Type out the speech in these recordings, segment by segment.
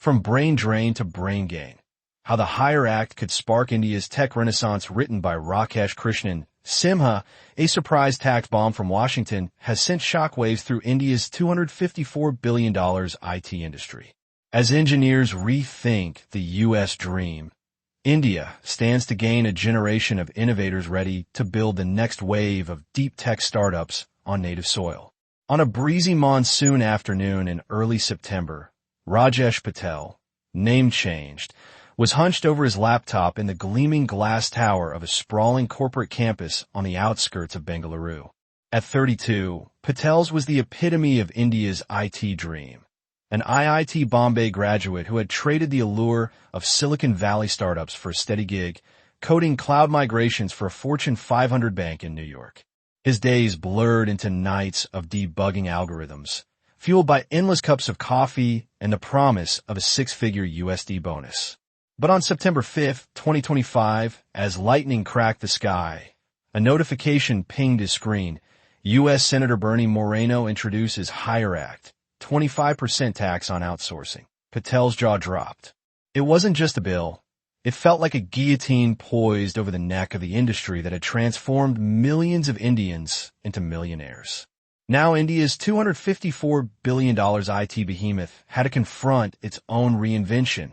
From brain drain to brain gain. How the Hire Act could spark India's tech renaissance, written by Rakesh Krishnan. Simha, a surprise tax bomb from Washington, has sent shockwaves through India's $254 billion IT industry. As engineers rethink the U.S. dream, India stands to gain a generation of innovators ready to build the next wave of deep tech startups on native soil. On a breezy monsoon afternoon in early September, Rajesh Patel, name changed, was hunched over his laptop in the gleaming glass tower of a sprawling corporate campus on the outskirts of Bengaluru. At 32, Patel's was the epitome of India's IT dream. An IIT Bombay graduate who had traded the allure of Silicon Valley startups for a steady gig, coding cloud migrations for a Fortune 500 bank in New York. His days blurred into nights of debugging algorithms, fueled by endless cups of coffee and the promise of a six-figure USD bonus. But on September 5, 2025, as lightning cracked the sky, a notification pinged his screen. U.S. Senator Bernie Moreno introduces Hire Act, 25% tax on outsourcing. Patel's jaw dropped. It wasn't just a bill. It felt like a guillotine poised over the neck of the industry that had transformed millions of Indians into millionaires. Now India's $254 billion IT behemoth had to confront its own reinvention,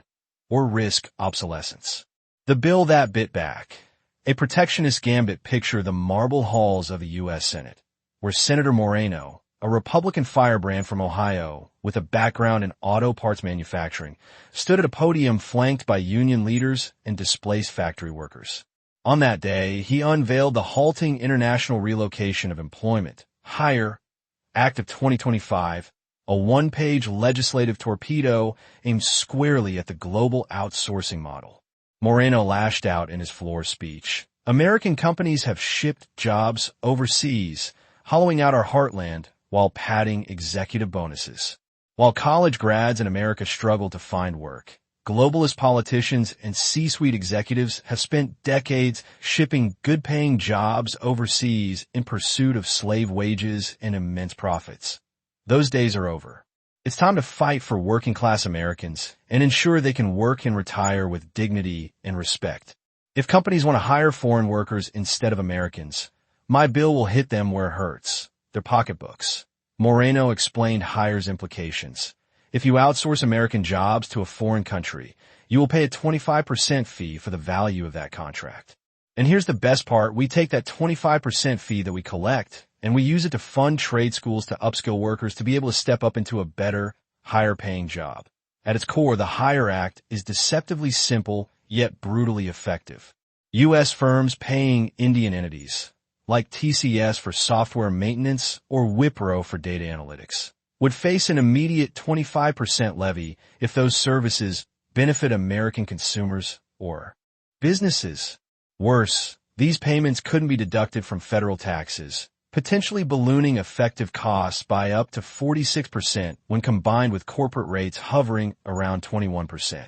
or risk obsolescence. The bill that bit back. A protectionist gambit. Picture the marble halls of the U.S. Senate, where Senator Moreno, a Republican firebrand from Ohio with a background in auto parts manufacturing, stood at a podium flanked by union leaders and displaced factory workers. On that day, he unveiled the halting international relocation of employment, Hire Act of 2025, a one-page legislative torpedo aimed squarely at the global outsourcing model. Moreno lashed out in his floor speech. American companies have shipped jobs overseas, hollowing out our heartland while padding executive bonuses. While college grads in America struggle to find work, globalist politicians and C-suite executives have spent decades shipping good-paying jobs overseas in pursuit of slave wages and immense profits. Those days are over. It's time to fight for working-class Americans and ensure they can work and retire with dignity and respect. If companies want to hire foreign workers instead of Americans, my bill will hit them where it hurts, their pocketbooks. Moreno explained Hire's implications. If you outsource American jobs to a foreign country, you will pay a 25% fee for the value of that contract. And here's the best part. We take that 25% fee that we collect and we use it to fund trade schools to upskill workers to be able to step up into a better, higher-paying job. At its core, the Hire Act is deceptively simple yet brutally effective. U.S. firms paying Indian entities, like TCS for software maintenance or Wipro for data analytics, would face an immediate 25% levy if those services benefit American consumers or businesses. Worse, these payments couldn't be deducted from federal taxes, potentially ballooning effective costs by up to 46% when combined with corporate rates hovering around 21%.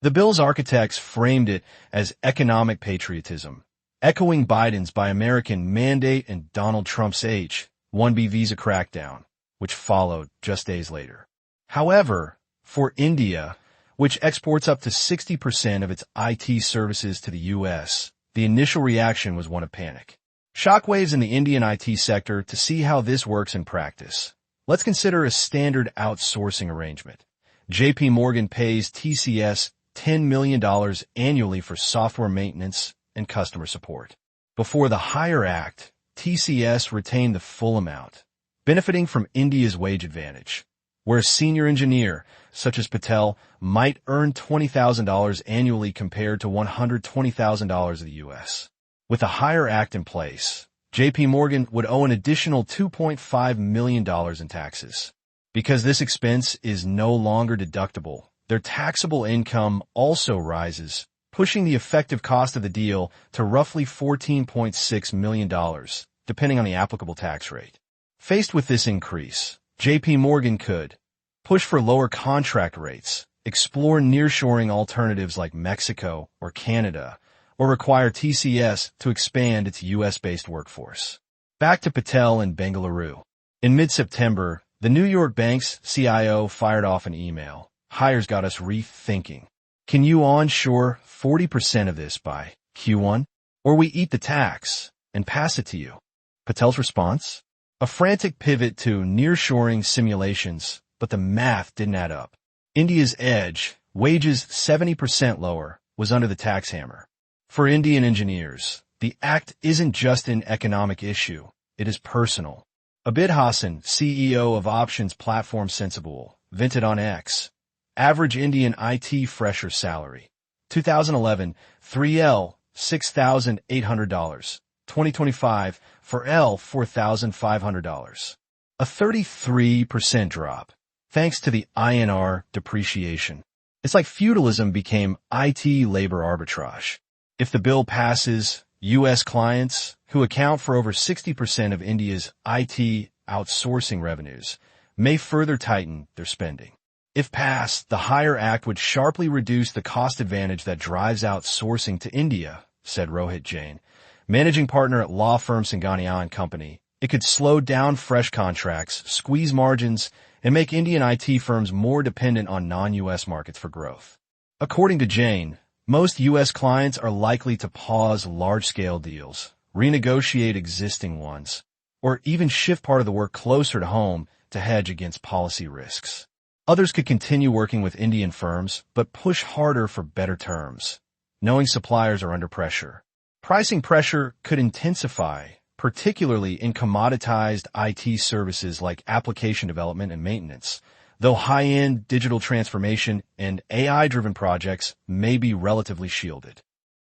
The bill's architects framed it as economic patriotism, echoing Biden's Buy American mandate and Donald Trump's H-1B visa crackdown, which followed just days later. However, for India, which exports up to 60% of its IT services to the U.S., the initial reaction was one of panic. Shockwaves in the Indian IT sector. To see how this works in practice, let's consider a standard outsourcing arrangement. J.P. Morgan pays TCS $10 million annually for software maintenance and customer support. Before the Hire Act, TCS retained the full amount, benefiting from India's wage advantage, where a senior engineer, such as Patel, might earn $20,000 annually compared to $120,000 in the U.S. With the Hire Act in place, J.P. Morgan would owe an additional $2.5 million in taxes. Because this expense is no longer deductible, their taxable income also rises, pushing the effective cost of the deal to roughly $14.6 million, depending on the applicable tax rate. Faced with this increase, J.P. Morgan could push for lower contract rates, explore nearshoring alternatives like Mexico or Canada, or require TCS to expand its U.S.-based workforce. Back to Patel in Bengaluru. In mid-September, the New York bank's CIO fired off an email. hires got us rethinking. Can you onshore 40% of this by Q1? Or we eat the tax and pass it to you? Patel's response? A frantic pivot to nearshoring simulations, but the math didn't add up. India's edge, wages 70% lower, was under the tax hammer. For Indian engineers, the act isn't just an economic issue, it is personal. Abid Hassan, CEO of options platform Sensible, vented on X. Average Indian IT fresher salary. 2011, 3L, $6,800. 2025, for L, $4,500. A 33% drop, thanks to the INR depreciation. It's like feudalism became IT labor arbitrage. If the bill passes, U.S. clients, who account for over 60% of India's IT outsourcing revenues, may further tighten their spending. If passed, the Hire Act would sharply reduce the cost advantage that drives outsourcing to India, said Rohit Jain, managing partner at law firm Singhania & Company. It could slow down fresh contracts, squeeze margins, and make Indian IT firms more dependent on non-U.S. markets for growth. According to Jain, most U.S. clients are likely to pause large-scale deals, renegotiate existing ones, or even shift part of the work closer to home to hedge against policy risks. Others could continue working with Indian firms, but push harder for better terms, knowing suppliers are under pressure. Pricing pressure could intensify, particularly in commoditized IT services like application development and maintenance, though high-end digital transformation and AI-driven projects may be relatively shielded.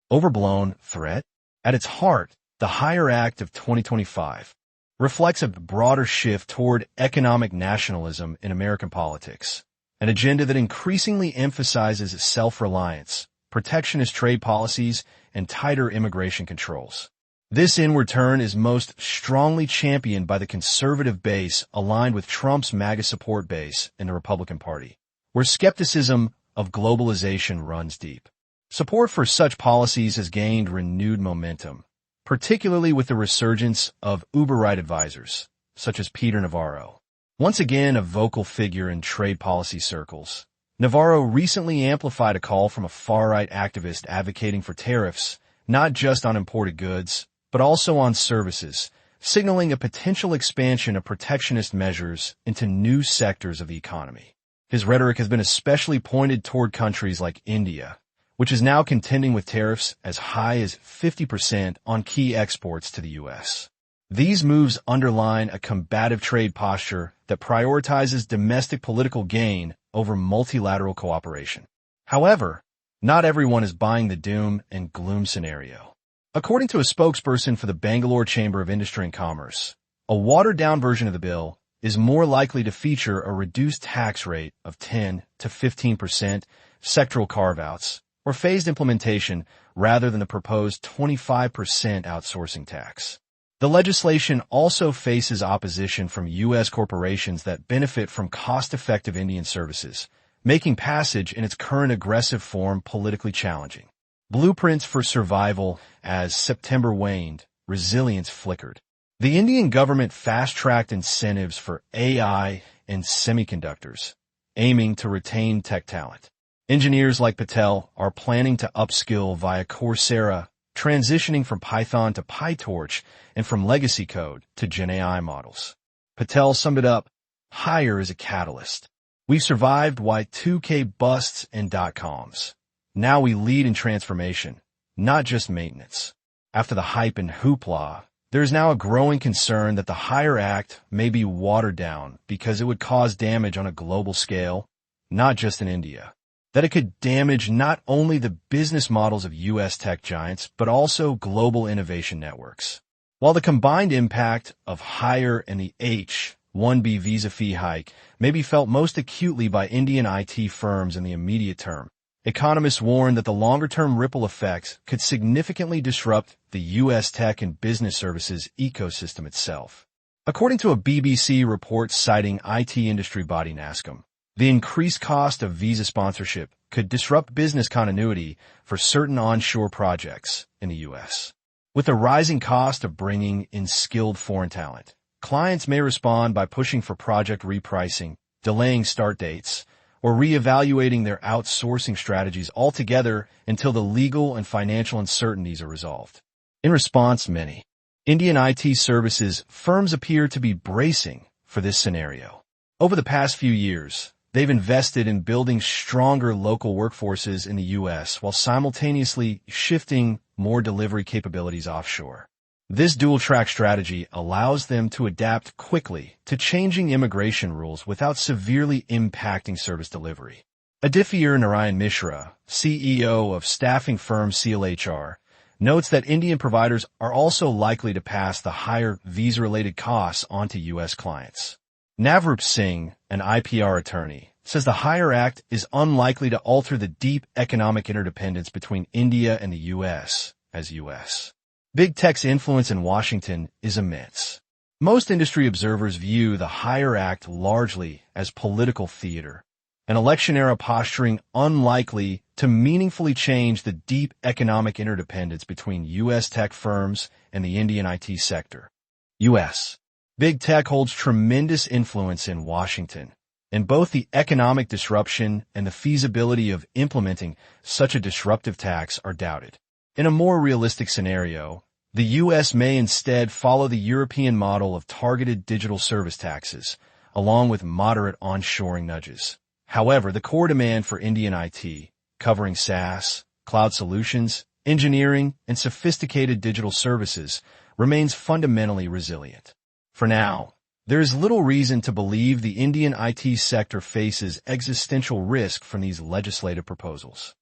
Overblown threat? At its heart, the Hire Act of 2025 reflects a broader shift toward economic nationalism in American politics, an agenda that increasingly emphasizes self-reliance, protectionist trade policies, and tighter immigration controls. This inward turn is most strongly championed by the conservative base aligned with Trump's MAGA support base in the Republican Party, where skepticism of globalization runs deep. Support for such policies has gained renewed momentum, particularly with the resurgence of uber-right advisors, such as Peter Navarro. Once again a vocal figure in trade policy circles, Navarro recently amplified a call from a far-right activist advocating for tariffs, not just on imported goods, but also on services, signaling a potential expansion of protectionist measures into new sectors of the economy. His rhetoric has been especially pointed toward countries like India, which is now contending with tariffs as high as 50% on key exports to the U.S. These moves underline a combative trade posture that prioritizes domestic political gain over multilateral cooperation. However, not everyone is buying the doom and gloom scenario. According to a spokesperson for the Bangalore Chamber of Industry and Commerce, a watered-down version of the bill is more likely to feature a reduced tax rate of 10 to 15%, sectoral carve-outs, or phased implementation rather than the proposed 25% outsourcing tax. The legislation also faces opposition from U.S. corporations that benefit from cost-effective Indian services, making passage in its current aggressive form politically challenging. Blueprints for survival. As September waned, resilience flickered. The Indian government fast-tracked incentives for AI and semiconductors, aiming to retain tech talent. Engineers like Patel are planning to upskill via Coursera, transitioning from Python to PyTorch and from legacy code to Gen AI models. Patel summed it up, Hire is a catalyst. We've survived Y2K busts and dot-coms. Now we lead in transformation, not just maintenance. After the hype and hoopla, there is now a growing concern that the Hire Act may be watered down because it would cause damage on a global scale, not just in India. That it could damage not only the business models of U.S. tech giants, but also global innovation networks. While the combined impact of Hire and the H-1B visa fee hike may be felt most acutely by Indian IT firms in the immediate term, economists warn that the longer-term ripple effects could significantly disrupt the U.S. tech and business services ecosystem itself. According to a BBC report citing IT industry body NASCOM, the increased cost of visa sponsorship could disrupt business continuity for certain onshore projects in the U.S. With the rising cost of bringing in skilled foreign talent, clients may respond by pushing for project repricing, delaying start dates, or reevaluating their outsourcing strategies altogether until the legal and financial uncertainties are resolved. In response, many Indian IT services firms appear to be bracing for this scenario. Over the past few years, they've invested in building stronger local workforces in the U.S. while simultaneously shifting more delivery capabilities offshore. This dual-track strategy allows them to adapt quickly to changing immigration rules without severely impacting service delivery. Adifir Narayan Mishra, CEO of staffing firm SealHR, notes that Indian providers are also likely to pass the higher visa-related costs onto U.S. clients. Navrup Singh, an IPR attorney, says the Hire Act is unlikely to alter the deep economic interdependence between India and the U.S. as U.S. Big Tech's influence in Washington is immense. Most industry observers view the Hire Act largely as political theater, an election-era posturing unlikely to meaningfully change the deep economic interdependence between U.S. tech firms and the Indian IT sector. U.S. Big Tech holds tremendous influence in Washington, and both the economic disruption and the feasibility of implementing such a disruptive tax are doubted. In a more realistic scenario, the U.S. may instead follow the European model of targeted digital service taxes, along with moderate onshoring nudges. However, the core demand for Indian IT, covering SaaS, cloud solutions, engineering, and sophisticated digital services, remains fundamentally resilient. For now, there is little reason to believe the Indian IT sector faces existential risk from these legislative proposals.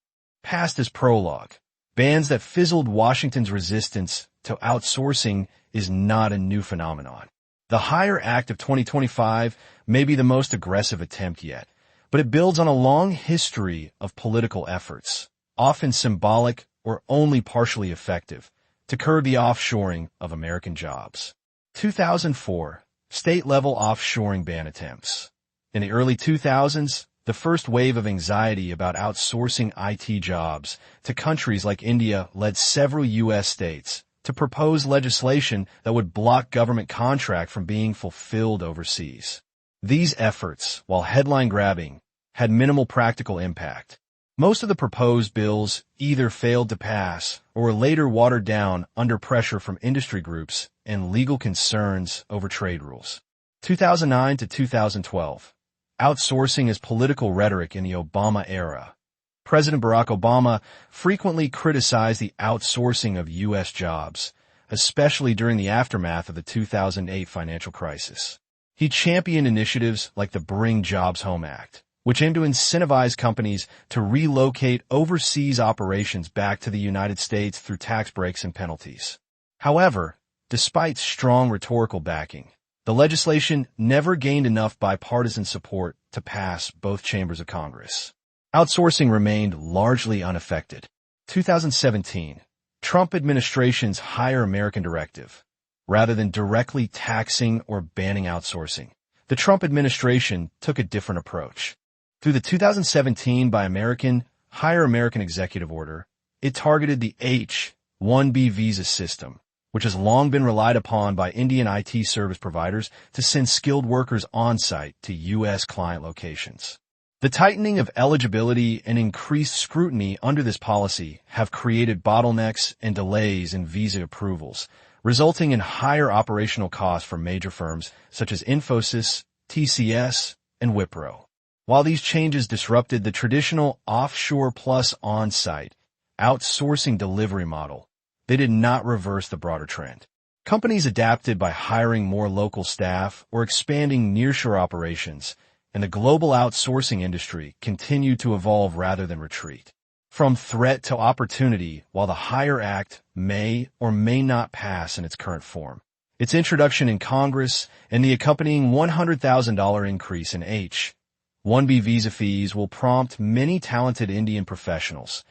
Past as prologue, bans that fizzled Washington's resistance to outsourcing is not a new phenomenon. The Hire Act of 2025 may be the most aggressive attempt yet, but it builds on a long history of political efforts, often symbolic or only partially effective, to curb the offshoring of American jobs. 2004, state-level offshoring ban attempts. In the early 2000s, the first wave of anxiety about outsourcing IT jobs to countries like India led several U.S. states to propose legislation that would block government contract from being fulfilled overseas. These efforts, while headline-grabbing, had minimal practical impact. Most of the proposed bills either failed to pass or were later watered down under pressure from industry groups and legal concerns over trade rules. 2009 to 2012. Outsourcing as political rhetoric in the Obama era. President Barack Obama frequently criticized the outsourcing of U.S. jobs, especially during the aftermath of the 2008 financial crisis. He championed initiatives like the Bring Jobs Home Act, which aimed to incentivize companies to relocate overseas operations back to the United States through tax breaks and penalties. However, despite strong rhetorical backing, the legislation never gained enough bipartisan support to pass both chambers of Congress. Outsourcing remained largely unaffected. 2017, Trump administration's Hire American Directive. Rather than directly taxing or banning outsourcing, the Trump administration took a different approach. Through the 2017 Buy American, Hire American Executive Order, it targeted the H-1B visa system, which has long been relied upon by Indian IT service providers to send skilled workers on-site to U.S. client locations. The tightening of eligibility and increased scrutiny under this policy have created bottlenecks and delays in visa approvals, resulting in higher operational costs for major firms such as Infosys, TCS, and Wipro. While these changes disrupted the traditional offshore plus on-site outsourcing delivery model, they did not reverse the broader trend. Companies adapted by hiring more local staff or expanding nearshore operations, and the global outsourcing industry continued to evolve rather than retreat. From threat to opportunity, while the Hire Act may or may not pass in its current form, its introduction in Congress and the accompanying $100,000 increase in H-1B visa fees will prompt many talented Indian professionals,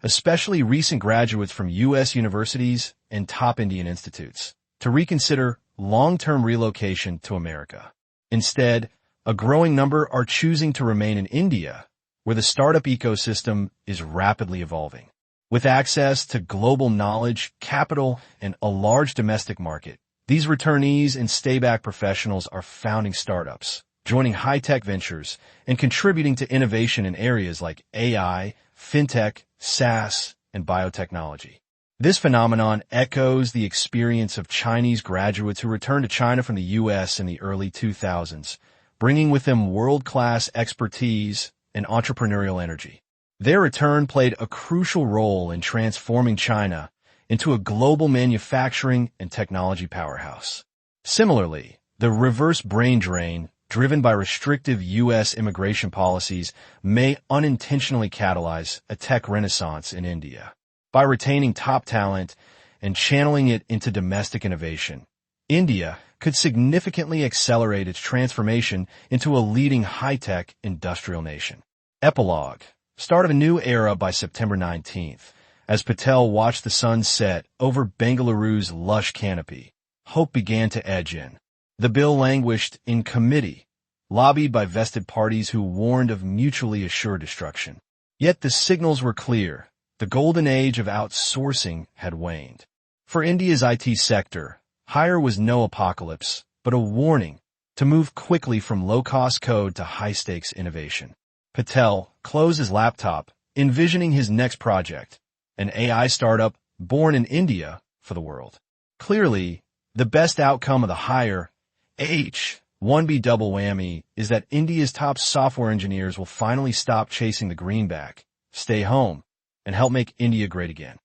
especially recent graduates from U.S. universities and top Indian institutes, to reconsider long-term relocation to America. Instead, a growing number are choosing to remain in India, where the startup ecosystem is rapidly evolving. With access to global knowledge, capital, and a large domestic market, these returnees and stay-back professionals are founding startups, joining high-tech ventures and contributing to innovation in areas like AI, fintech, SaaS, and biotechnology. This phenomenon echoes the experience of Chinese graduates who returned to China from the U.S. in the early 2000s, bringing with them world-class expertise and entrepreneurial energy. Their return played a crucial role in transforming China into a global manufacturing and technology powerhouse. Similarly, the reverse brain drain, driven by restrictive U.S. immigration policies, may unintentionally catalyze a tech renaissance in India. By retaining top talent and channeling it into domestic innovation, India could significantly accelerate its transformation into a leading high-tech industrial nation. Epilogue. Start of a new era by September 19th. As Patel watched the sun set over Bengaluru's lush canopy, hope began to edge in. The bill languished in committee, lobbied by vested parties who warned of mutually assured destruction. Yet the signals were clear. The golden age of outsourcing had waned. For India's IT sector, hire was no apocalypse, but a warning to move quickly from low-cost code to high-stakes innovation. Patel closed his laptop, envisioning his next project, an AI startup born in India for the world. Clearly, the best outcome of the hire, H-1B double whammy, is that India's top software engineers will finally stop chasing the greenback, stay home, and help make India great again.